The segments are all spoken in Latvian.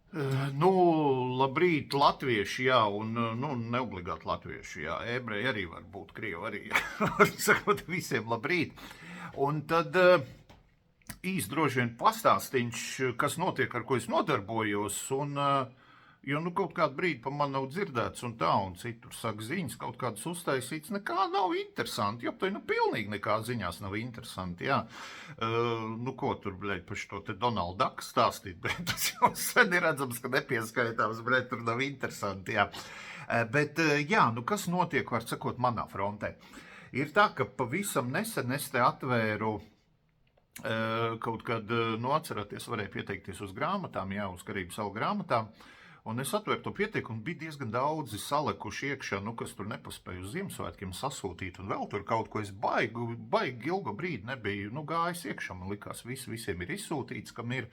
Nu, labrīt, latvieši, jā, un nu, neobligāti latvieši, jā, ebreji arī var būt, krievi arī, jā, var sakot visiem labrīt. Un tad īsti droši vien pastāstīņš, kas notiek, ar ko es nodarbojos, un, jo, nu, kaut kādu brīdi pa man nav dzirdēts, un tā, un citur saka ziņas, kaut kādas uztaisīts, nekā nav interesanti, jo tai, nu, pilnīgi nekā ziņās nav interesanti, jā. Nu, ko tur, bļeļ, par šo te Donaldu Daku stāstīt, bet tas jau sen ir redzams, ka nepieskaitāms, bļeļ, tur nav interesanti, jā. Bet, jā, nu, kas notiek, var sakot, manā frontē? Ir tā, ka pavisam nesen es te atvēru kaut kad, nu, atceraties, varēja pieteikties uz grāmatām, jā, uz Karību salu grāmatām, un es atvēru to pieteikumu, bija diezgan daudzi salikuši iekšā, nu, kas tur nepaspēja uz Ziemassvētkiem sasūtīt, un vēl tur kaut ko es baigi ilgu brīdi nebiju, nu, gājis iekšā, man likās, visiem ir izsūtīts, kam ir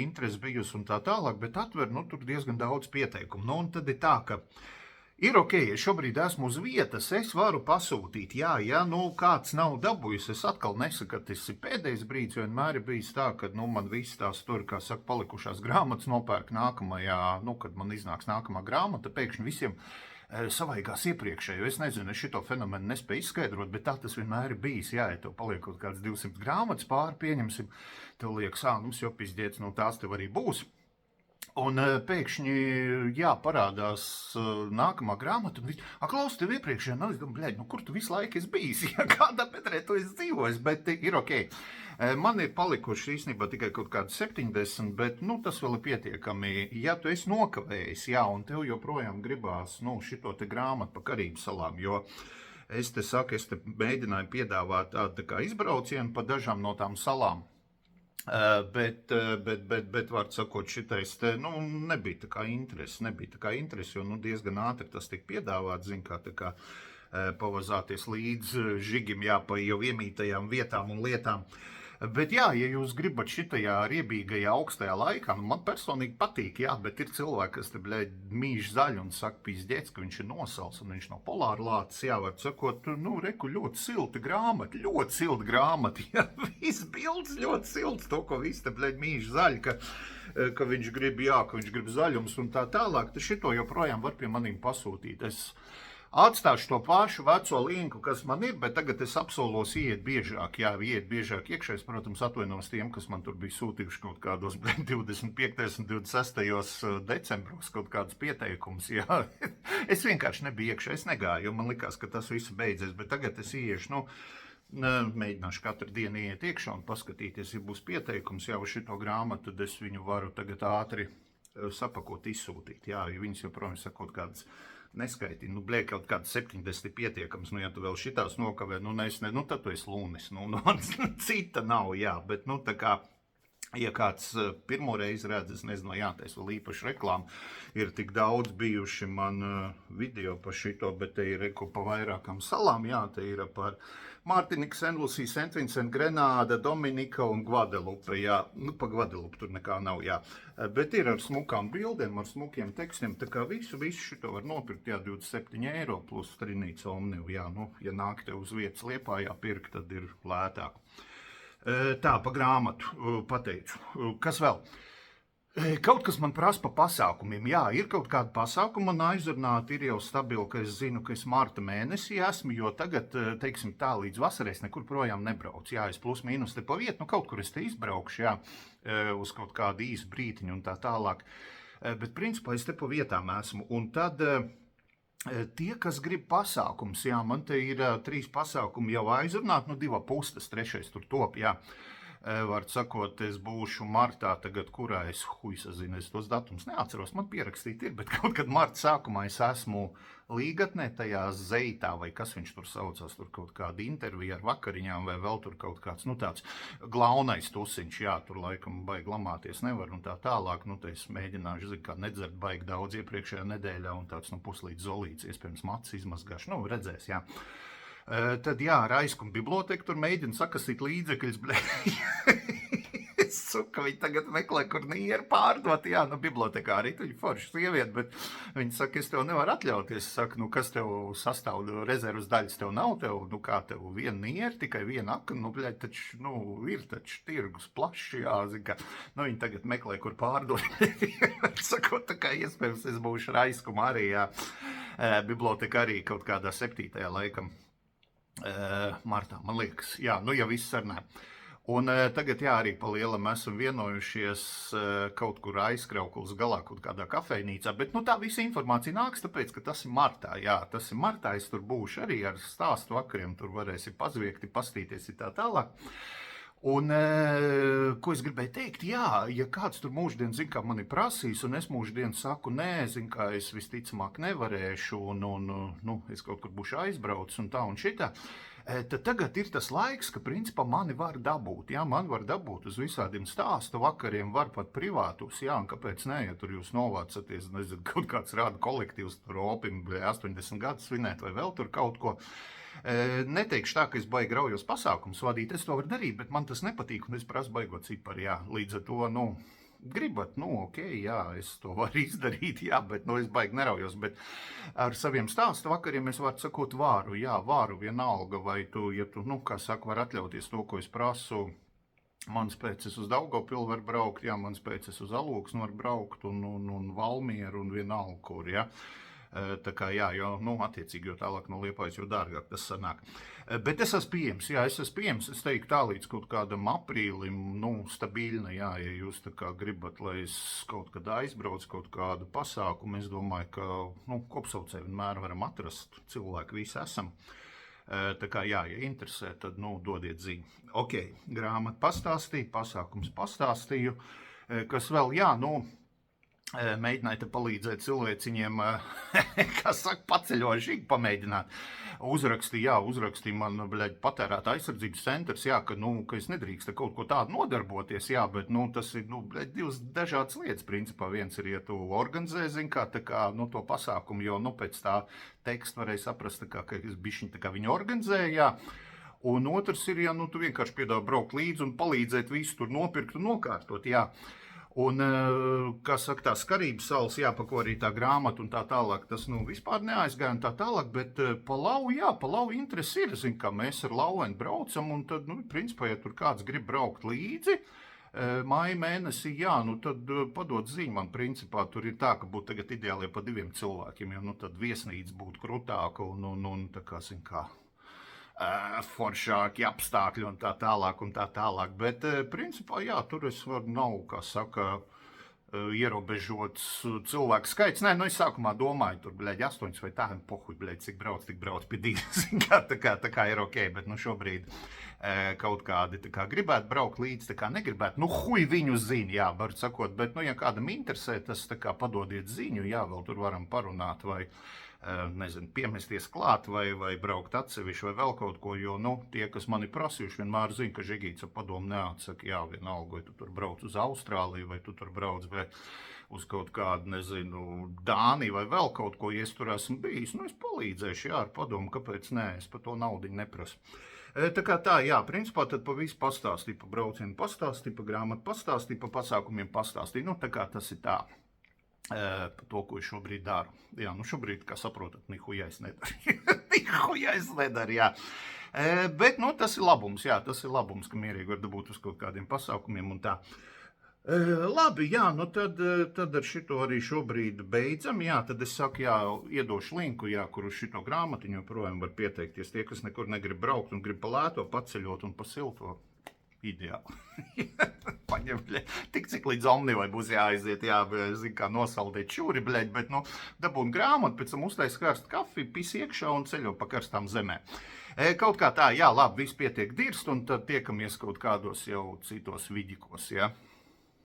interesi bijusi un tā tālāk, bet atver, nu, tur diezgan daudz pieteikumu. Nu, un tad ir tā, ka ir ok, es šobrīd esmu uz vietas, es varu pasūtīt, jā, nu kāds nav dabūjis, es atkal nesaku, ka tas ir pēdējais brīdis, jo vienmēr ir bijis tā, ka, nu, man viss tās tur, kā saka, palikušās grāmatas nopērk nākamajā, nu, kad man iznāks nākamā grāmata, pēkšņi visiem savaigās iepriekšējo. Es nezinu, es šito fenomenu nespēju izskaidrot, bet tā tas vienmēr ir bijis, jā, ja tev paliek kaut kāds 200 grāmatas pāri, pieņemsim, tev liekas, mums jau pizdiec, nu, tās tev arī būs. Un pēkšņi, jā, parādās nākamā grāmata, un klaus, tev iepriekšējā nav, es domāju, bļaļ, nu kur tu visu laiku esi bijis, ja kādā bedrē tu esi dzīvojis, bet ir ok. Man ir palikuši īstenībā tikai kaut kādi 70, bet, nu, tas vēl ir pietiekami, ja tu esi nokavējis, jā, un tev joprojām gribās, nu, šito te grāmatu pa Karību salām, jo es te mēģināju piedāvāt tādu tā kā izbraucienu pa dažām no tām salām. Bet var sakot, šitais te, nu, nebija tā kā interesi, jo, nu, diezgan ātri tas tika piedāvāts, zin, kā tā kā pavazāties līdz žigim, jā, pa jau iemītajām vietām un lietām. Bet jā, ja jūs gribat šitajā riebīgajā augstajā laikā, nu man personīgi patīk, jā, bet ir cilvēki, kas te, bļaļ, mīž zaļu un saka, pizdiec, ka viņš ir nosals un viņš nav polāra lācis, jā, var sakot, nu, reku, ļoti silta grāmata, jā, viss bildes ļoti silts, to, ko viss te, bļaļ, mīž zaļu, ka viņš grib, jā, ka viņš grib zaļums un tā tālāk, tad šito joprojām var pie manīm pasūtīt. Es atstāšu to pašu veco linku, kas man ir, bet tagad es apsolos iet biežāk iekšā. Es, protams, atvainos tiem, kas man tur bija sūtījuši kaut kādos 25. un 26. decembros kaut kādus pieteikumus. Jā. Es vienkārši nebiju iekšā, es negāju, jo man likās, ka tas viss beidzies, bet tagad es iešu, nu, mēģināšu katru dienu iet iekšā un paskatīties, ja būs pieteikums jau šito grāmatu, tad es viņu varu tagad ātri sapakot, izsūtīt. Jā, jo viņas joprojām sakot kādas neskaitīt, nu, bļē, kaut kāds 70 pietiekams, nu, ja tu vēl šitās nokavē, nu, nu, tad tu esi lūnis, nu, cita nav, jā, bet, nu, tā kā, ja kāds pirmo reizi redz, es nezinu, jātais vēl īpaši reklāmu, ir tik daudz bijuši man video par šito, bet te ir reku pa vairākam salām, jā, te ir par Martiniku, Senlusiju, Sentvincent, Grenāda, Dominika un Gvadelupe, jā, nu, pa Gvadelupe tur nekā nav, jā, bet ir ar smukām bildēm, ar smukiem tekstiem, tā kā visu šito var nopirkt, jā, 27 eiro plus Trinīca Omniv, jā, nu, ja nāk tev uz vietas Liepājā pirkt, tad ir lētāk. Tā, pa grāmatu pateicu. Kas vēl? Kaut kas man prasa pa pasākumiem. Jā, ir kaut kāda pasākuma, man aizrunāti ir jau stabili, ka es zinu, ka es marta mēnesī esmu, jo tagad, teiksim tā, līdz vasarai es nekur projām nebraucu. Jā, es plus mīnus te pa vietu, nu kaut kur es te izbraukšu, jā, uz kaut kādu īsu brītiņu un tā tālāk. Bet principā es te pa vietām esmu. Un tad tie, kas grib pasākums, jā, man te ir 3 pasākumi jau aizrunāti, nu 2 pustas, 3. tur top, jā. Var sakot, es būšu martā tagad, kurā es tos datums neatceros, man pierakstīt ir, bet kaut kad marta sākumā es esmu Līgatnē, tajā Zeitā, vai kas viņš tur saucās, tur kaut kāda intervija ar vakariņām, vai vēl tur kaut kāds, nu tāds glaunais tusiņš, jā, tur laikam baigi lamāties nevar un tā tālāk, nu te es mēģināšu, zinu, kā nedzert baigi daudz iepriekšējā nedēļā un tāds, nu puslīdz zolīts, iespējams macis izmazgāšu, nu redzēs, jā. Tad jā, ar aizkumu biblioteka tur mēģina sakasīt līdzekļus, suka, viņi tagad meklē, kur nieru pārdot, jā, nu, bibliotekā arī tu viņa forša sieviete, bet viņi saka, es tev nevaru atļauties, saka, nu, kas tev sastāv rezervas daļas, tev nav, tev, nu, kā tev viena niera, tikai viena akna, nu, bļaļ, taču, nu, ir taču tirgus plašs, jā, zin, ka, nu, viņi tagad meklē, kur pārdot, sakot, tā kā iespējams, es būšu Raiskuma arī, jā, biblioteka arī kaut kādā 7. laikam, martā, man liekas, jā, nu, ja viss sarunā. Un tagad, jā, arī pa lielam esam vienojušies kaut kur aizkraukulas galā, kaut kādā kafejnīcā, bet, nu, tā visa informācija nāks, tāpēc, ka tas ir martā, jā, tas ir martā, es tur būšu arī ar stāstu vakariem, tur varēsi pazviegti, pastīties tā tālāk. Un, ko es gribēju teikt, jā, ja kāds tur mūždien, zin, kā mani prasīs, un es mūždien saku, nē, zin, kā es visticamāk nevarēšu, un nu, es kaut kur būšu aizbraucis, un tā un šitā, tad tagad ir tas laiks, ka principā mani var dabūt, jā, man var dabūt uz visādiem stāstu vakariem, var pat privātus, jā, un kāpēc ne, ja tur jūs novācaties, nezinu, kaut kāds rāda kolektīvs, tur opim 80 gadus svinēt, vai vēl tur kaut ko. Neteikšu tā, ka es baigi graujos pasākums vadīt, es to varu darīt, bet man tas nepatīk, un es prasu baigot ciparu, jā, līdz ar to, nu, gribat, nu, ok, jā, es to varu izdarīt, jā, bet, nu, es baigi neraujos, bet ar saviem stāstu vakariem es varu sakot vāru, jā, vāru vienalga, vai tu, ja tu, nu, kā saka, var atļauties to, ko es prasu, mans pēc es uz Daugaupili var braukt, jā, mans pēc es uz Alūksnu var braukt, un Valmieru, un vienalga, kur, jā. Tā kā jā, jo, nu, attiecīgi, jo tālāk no Liepājas, jo dārgāk tas sanāk. Bet es esmu pieejams, jā, es teiktu tā līdz kaut kādam aprīlim, nu, stabiļna, jā, ja jūs tā kā gribat, lai es kaut kad aizbraucu kaut kādu pasākumu, es domāju, ka, nu, kopsaucēji vienmēr varam atrast, cilvēki visi esam. Tā kā jā, ja interesē, tad, nu, dodiet ziņu. Ok, grāmata pastāstīju, pasākums pastāstīju, kas vēl, jā, nu, mēģināja te palīdzēt cilvēciņiem, kā saka, paceļošīgi pamēģināt. Uzrakstīja man, bļaļ, patērētā aizsardzības centrs, jā, ka, nu, ka es nedrīkstu kaut ko tādu nodarboties, jā, bet, nu, tas ir, nu, bļaļ, divas dažādas lietas, principā. Viens ir, ja tu organizē, zin, kā, tā kā, nu, to pasākumu, jo, nu, pēc tā teksta varēja saprast, tā kā, ka es bišķiņ, tā kā viņi organizē, jā. Un otrs ir, ja, nu, tu vienkārši piedāvā braukt līdzi un palīdzēt visu tur nopirkt un nokārtot, jā. Un, kā saka, tā Skarības salas, jā, pa ko arī tā grāmata un tā tālāk, tas, nu, vispār neaizgāja un tā tālāk, bet pa Lau interesi ir, zin, kā mēs ar Lauveni braucam, un tad, nu, principā, ja tur kāds grib braukt līdzi, māja mēnesī, jā, nu, tad padod ziņu man, principā, tur ir tā, ka būtu tagad ideāli pa 2 cilvēkiem, jo, nu, tad viesnīca būtu krutāka un tā kā, zin, kā, foršāki apstākļi un tā tālāk, bet principā, jā, tur es varu nav, kā saka, ierobežots cilvēku skaits. Nē, nu es sākumā domāju, tur, bļaļ, 8 vai tā, pohuj, bļaļ, cik brauc pie 2, tā kā ir ok, bet, nu, šobrīd kaut kādi, tā kā gribētu braukt līdz, tā kā negribētu, nu, huj viņu ziņu, jā, var sakot, bet, nu, ja kādam interesē, tas, tā kā padodiet ziņu, jā, vēl tur varam parunāt, vai nezinu, piemesties klāt vai braukt atsevišķi vai vēl kaut ko, jo, nu, tie, kas mani prasījuši, vienmēr zina, ka Žigīts ar padomu neatsaka, jā, vienalga, vai tu tur brauc uz Austrāliju, vai tu tur brauc vai uz kaut kādu, nezinu, Dāniju vai vēl kaut ko, ja es tur esmu bijis, nu, es palīdzēšu, jā, ar padomu, kāpēc nē, es par to naudiņu neprasu. Tā kā tā, jā, principā tad pa visu pastāstīju, pa braucienu pastāstīju, pa grāmatu pastāstīju, pa pasākumiem pastāstīju, nu, tā kā tas ir tā. Par to, ko es šobrīd daru. Jā, nu šobrīd, kā saprotat, nihuja es nedaru, jā. Bet, nu, tas ir labums, jā, tas ir labums, ka mierīgi var dabūt uz kaut kādiem pasākumiem un tā. Labi, jā, nu tad ar šito arī šobrīd beidzam, jā, tad es saku, jā, iedošu linku, jā, kur uz šito grāmatiņu joprojām var pieteikties tie, kas nekur negrib braukt un grib pa lēto, paceļot un pa silto. Ideāli. Paņem, bļeļ, tik cik līdz Omnivai būs jāaiziet, jā, zin kā nosaldēt šūri, bļeļ, bet, nu, dabūn grāmatu, pēc tam uztais karstu kafiju, pis iekšā un ceļo pa karstām zemē. Kaut kā tā, jā, labi, viss pietiek dirst, un tad tiekamies kaut kādos jau citos viģikos, jā.